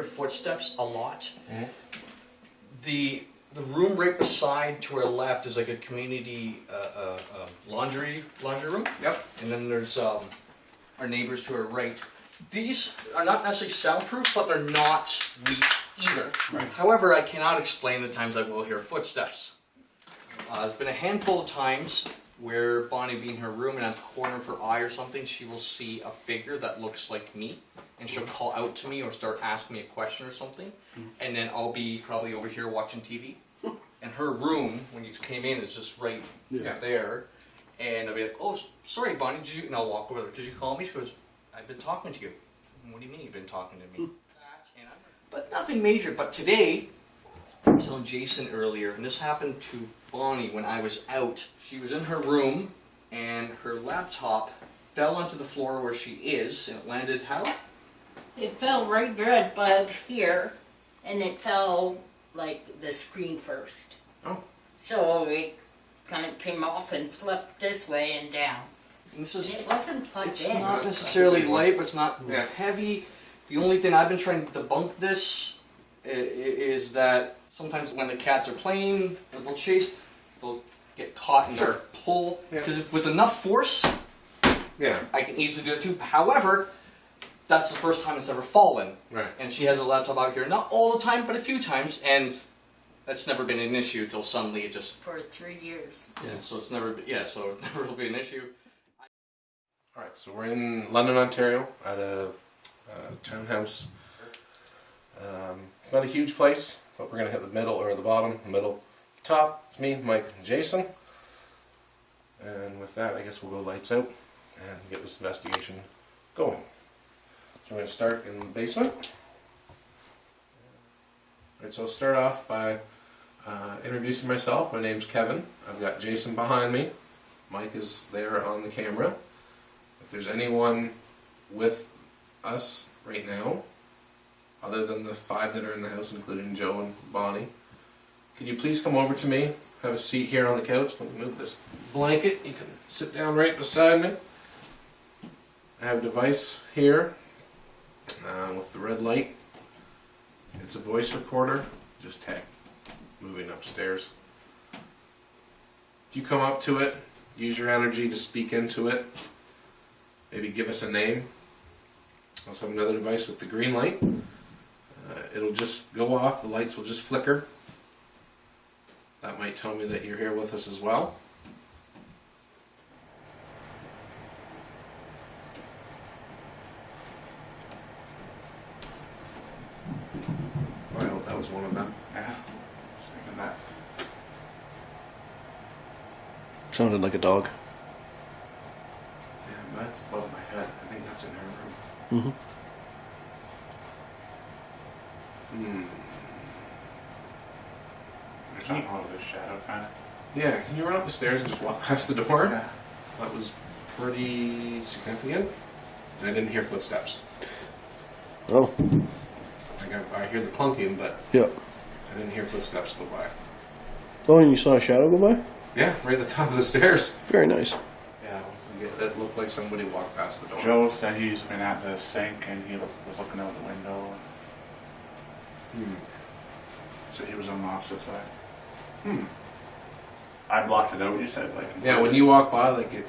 footsteps a lot. The room right beside to our left is like a community laundry room. Yep. And then there's our neighbors to our right. These are not necessarily soundproof, but they're not weak either. Right. However, I cannot explain the times I will hear footsteps. There's been a handful of times where Bonnie will be in her room and at the corner of her eye or something, she will see a figure that looks like me, and she'll call out to me or start asking me a question or something, and then I'll be probably over here watching TV. And her room, when you came in, is just right there, and I'll be like, "Oh, sorry, Bonnie, did you?" And I'll walk over there. "Did you call me?" She goes, "I've been talking to you." "What do you mean you've been talking to me?" But nothing major. But today, I was telling Jason earlier, and this happened to Bonnie when I was out. She was in her room, and her laptop fell onto the floor where she is, and it landed how? It fell right above here, and it fell like the screen first. Oh. So it kind of came off and flipped this way and down. And this is, It wasn't plugged it's in. not necessarily light, but it's not Yeah. heavy. The only thing I've been trying to debunk this is that sometimes when the cats are playing, they'll chase, they'll get caught and Sure. pull. Yeah. Because with enough force, Yeah. I can easily do it too. However, that's the first time it's ever fallen. Right. And she has a laptop out here, not all the time, but a few times, and that's never been an issue until suddenly it just... For 3 years. Yeah, so it's never, so it never will be an issue. Alright, so we're in London, Ontario at a townhouse. Not a huge place, but we're going to hit the middle or the bottom, the middle. Top, it's me, Mike, and Jason. And with that, I guess we'll go lights out and get this investigation going. So we're going to start in the basement. Alright, so I'll start off by introducing myself. My name's Kevin. I've got Jason behind me. Mike is there on the camera. If there's anyone with us right now, other than the 5 that are in the house, including Joe and Bonnie, could you please come over to me, have a seat here on the couch. Let me move this blanket. You can sit down right beside me. I have a device here with the red light. It's a voice recorder, just moving upstairs. If you come up to it, use your energy to speak into it. Maybe give us a name. I also have another device with the green light. It'll just go off, the lights will just flicker. That might tell me that you're here with us as well. Well, that was one of them. Yeah, just thinking that. Sounded like a dog. Yeah, that's above my head. I think that's in her room. Mm-hmm. You're talking about the shadow kind of. Yeah, can you run up the stairs and just walk past the door? Yeah. That was pretty significant. And I didn't hear footsteps. Oh, Like I hear the clunking, but yeah. I didn't hear footsteps go by. Oh, and you saw a shadow go by? Yeah, right at the top of the stairs. Very nice. Yeah. It looked like somebody walked past the door. Joe said he's been at the sink and he was looking out the window. So he was on the opposite side. I blocked it out. You said like. Yeah, when you walk by, like it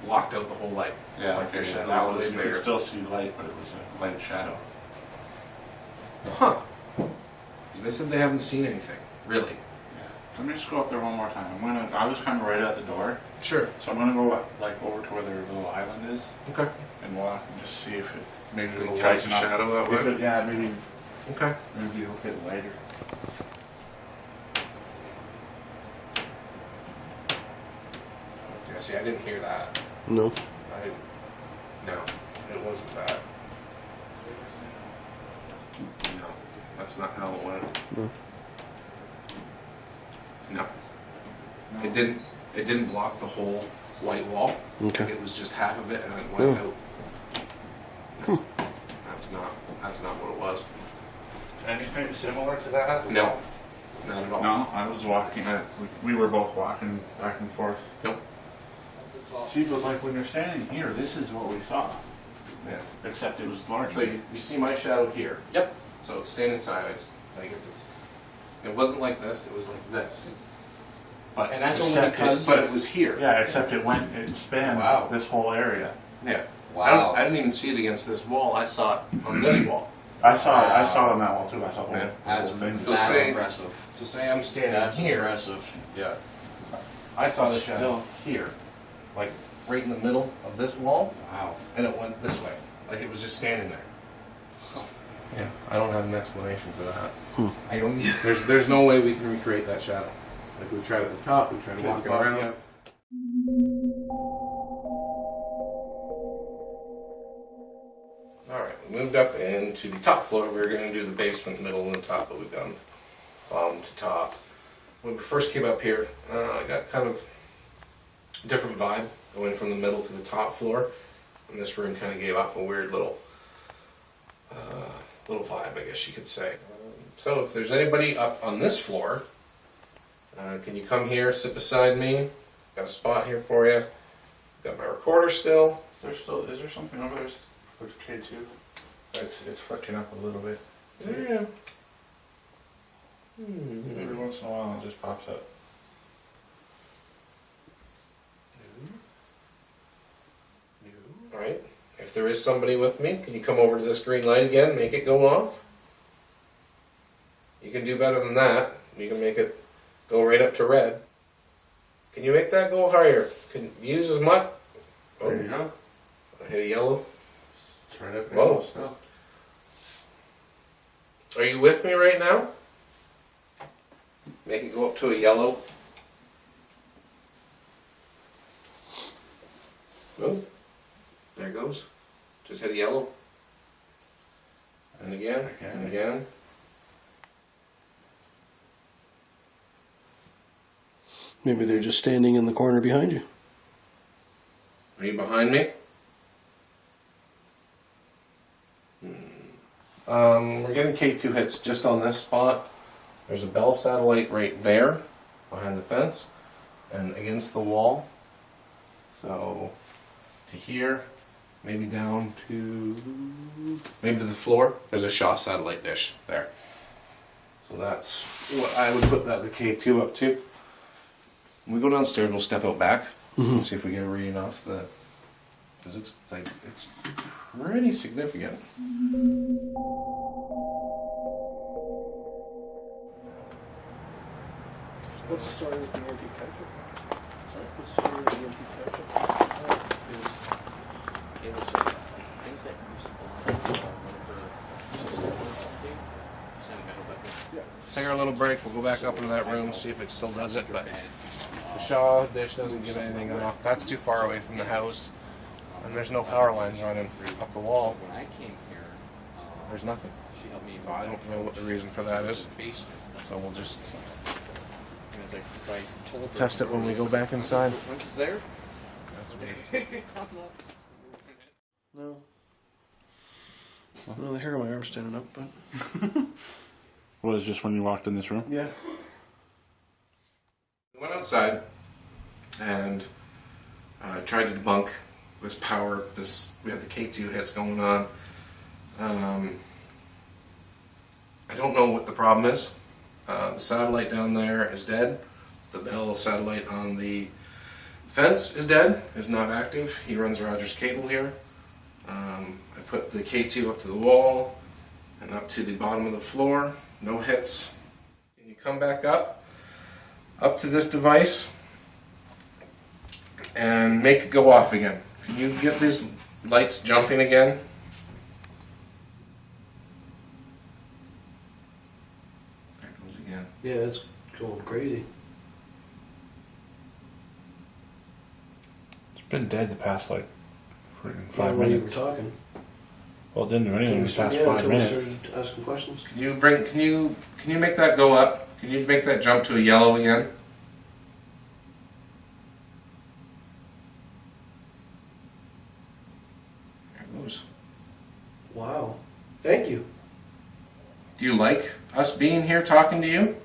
blocked out the whole light. Yeah, like your yeah, shadow that was was. way You could bigger. still see light, but it was a light shadow. Huh? They said they haven't seen anything. Really? Yeah. Let me just go up there one more time. I was kind of right at the door, Sure. so I'm gonna go like over to where their little island is Okay. and walk and just see if it maybe Can it'll you cast lighten a up. shadow that If way? it- yeah, maybe Okay. it'll get lighter. Yeah. See, I didn't hear that. No. No, it wasn't that. No, that's not how it went. No. No. No. It didn't. It didn't block the whole white wall. Okay. It was just half of it, and it went Oh. out. No, that's not what it was. Anything similar to that? No, not at all. No, I was walking. We were both walking back and forth. Nope. See, but like when you're standing here, this is what we saw. Yeah. Except it was larger. So you see my shadow here. Yep. So it's standing sideways. Like if it's, it wasn't like this. It was like this. But And that's only Except because. but it was here. Yeah, except it spanned Wow. this whole area. Yeah. Wow. I didn't even see it against this wall. I saw it on this wall. I saw it on that wall too. I saw the Yeah. That's, whole thing. So that's say- impressive. So say I'm standing That's here. impressive. Yeah. I saw the shadow here, like right in the middle of this wall, Wow. and it went this way, like it was just standing there. Yeah, I don't have an explanation for that. I don't either. There's no way we can recreate that shadow. Like we tried at the top, we tried walking around. Yeah. All right, we moved up into the top floor. We were going to do the basement, middle, and the top, but we've gone bottom to top. When we first came up here, I got kind of a different vibe going from the middle to the top floor, and this room kind of gave off a weird little vibe, I guess you could say. So if there's anybody up on this floor, can you come here, sit beside me? Got a spot here for you. Got my recorder still. Is there something over there with K2? It's flicking up a little bit. Yeah. Every once in a while it just pops up. All right. If there is somebody with me, can you come over to this green light again, make it go off? You can do better than that. You can make it go right up to red. Can you make that go higher? Can you use as much? Oh, There you go. I hit a yellow. It's right up Whoa. there still. Are you with me right now? Make it go up to a yellow. Oh, there it goes. Just hit a yellow. And again, and again. Maybe they're just standing in the corner behind you. Are you behind me? We're getting K2 hits just on this spot. There's a Bell satellite right there, behind the fence, and against the wall. So, to here, maybe down to, maybe to the floor. There's a Shaw satellite dish there. So that's what I would put the K2 up to. When we go downstairs, we'll step out back and see if we get a reading off the, because it's pretty significant. What's the story with the antique ketchup? Sorry? What's the story with the antique ketchup? It was, I think that used to belong to one of her sisters, I think. Sentimental, but Take our little break. We'll go back up into that room, see if it still does it. But the Shaw dish doesn't give anything off. That's too far away from the house, and there's no power lines running up the wall. when I came here, There's nothing. she helped me. So I don't know what the reason for that is. Basement. So we'll just And it's like, if I told her test it when we go back inside. once it's there. That's weird. No. No, the hair on my arm's standing up, but. What, is just when you walked in this room? Yeah. We went outside and tried to debunk this power. We had the K2 hits going on. I don't know what the problem is. The satellite down there is dead. The Bell satellite on the fence is dead, is not active. He runs Roger's cable here. I put the K2 up to the wall and up to the bottom of the floor. No hits. Can you come back up to this device and make it go off again? Can you get these lights jumping again? There it goes again. Yeah, it's going crazy. It's been dead the past like freaking Yeah, 5 when you were minutes. talking. Well, it didn't do anything in the past Yeah, 5 until we minutes. started asking questions. Can you make that go up? Can you make that jump to a yellow again? There it goes. Wow. Thank you. Do you like us being here talking to you?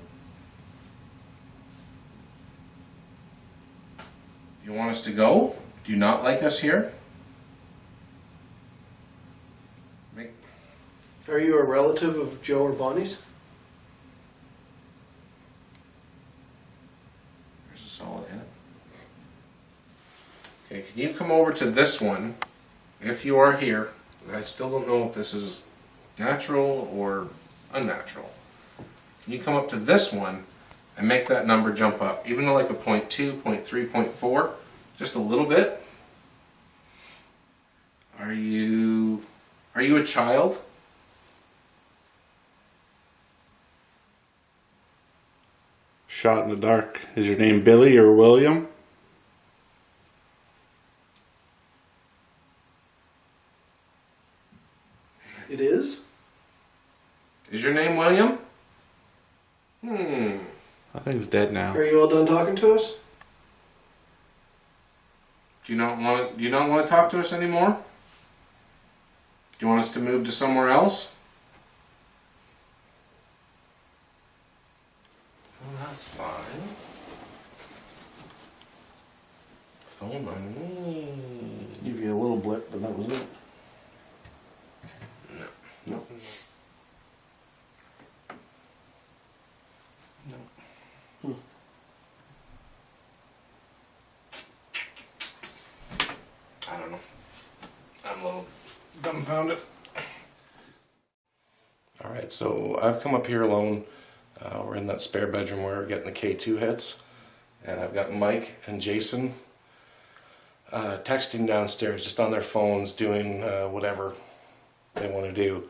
Do you want us to go? Do you not like us here? Are you a relative of Joe or Bonnie's? There's a solid hit. Okay, can you come over to this one, if you are here? I still don't know if this is natural or unnatural. Can you come up to this one and make that number jump up, even to like a 0.2, 0.3, 0.4, just a little bit? Are you a child? Shot in the dark. Is your name Billy or William? It is? Is your name William? I think he's dead now. Are you all done talking to us? Do you not want to talk to us anymore? Do you want us to move to somewhere else? Well, that's fine. Phone line. Give you a little blip, but that was it. No, nothing. No. I don't know. I'm a little dumbfounded. Alright, so I've come up here alone. We're in that spare bedroom where we're getting the K2 hits. And I've got Mike and Jason texting downstairs, just on their phones, doing whatever they want to do.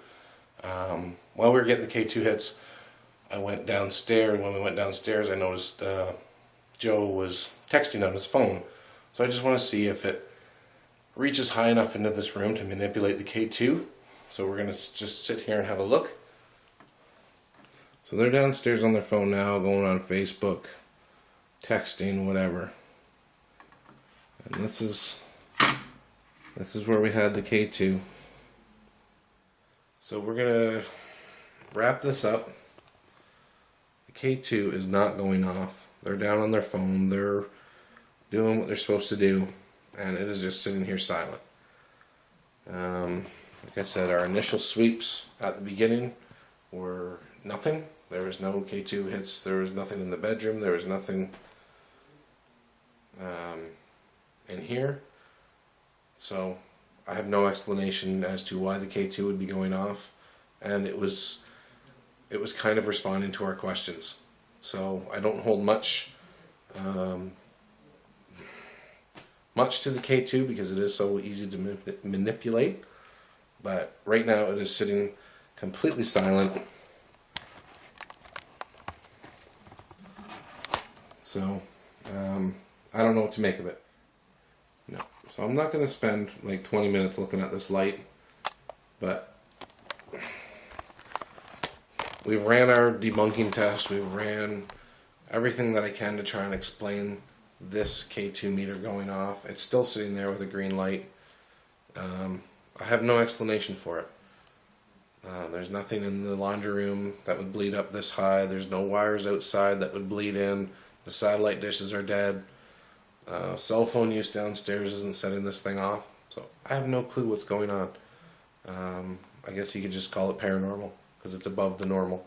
While we were getting the K2 hits, I went downstairs. When we went downstairs, I noticed Joe was texting on his phone. So I just want to see if it reaches high enough into this room to manipulate the K2. So we're going to just sit here and have a look. So they're downstairs on their phone now, going on Facebook, texting, whatever. And this is where we had the K2. So we're going to wrap this up. The K2 is not going off. They're down on their phone. They're doing what they're supposed to do. And it is just sitting here silent. Like I said, our initial sweeps at the beginning were nothing. There was no K2 hits. There was nothing in the bedroom. There was nothing in here. So I have no explanation as to why the K2 would be going off. And it was kind of responding to our questions. So I don't hold much to the K2 because it is so easy to manipulate. But right now it is sitting completely silent. So I don't know what to make of it. No. So I'm not going to spend like 20 minutes looking at this light. But we've ran our debunking test. We've ran everything that I can to try and explain this K2 meter going off. It's still sitting there with a green light. I have no explanation for it. There's nothing in the laundry room that would bleed up this high. There's no wires outside that would bleed in. The satellite dishes are dead. Cell phone use downstairs isn't setting this thing off. So I have no clue what's going on. I guess you could just call it paranormal because it's above the normal.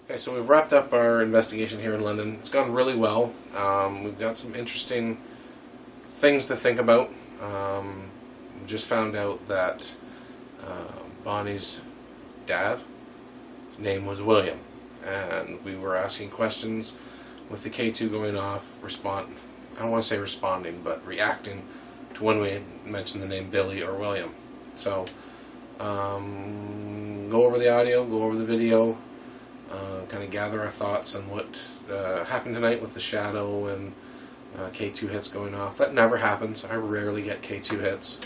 Okay, so we've wrapped up our investigation here in London. It's gone really well. We've got some interesting things to think about. We just found out that Bonnie's dad, his name was William, and we were asking questions with the K2 going off, I don't want to say responding, but reacting to when we mentioned the name Billy or William. So go over the audio, go over the video, kind of gather our thoughts on what happened tonight with the shadow and K2 hits going off. That never happens. I rarely get K2 hits,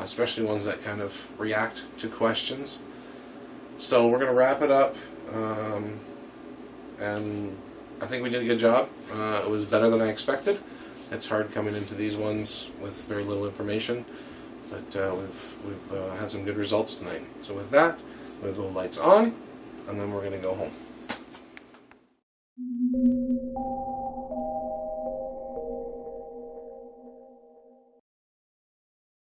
especially ones that kind of react to questions. So we're going to wrap it up, and I think we did a good job. It was better than I expected. It's hard coming into these ones with very little information, but we've had some good results tonight. So with that, we'll go lights on, and then we're going to go home.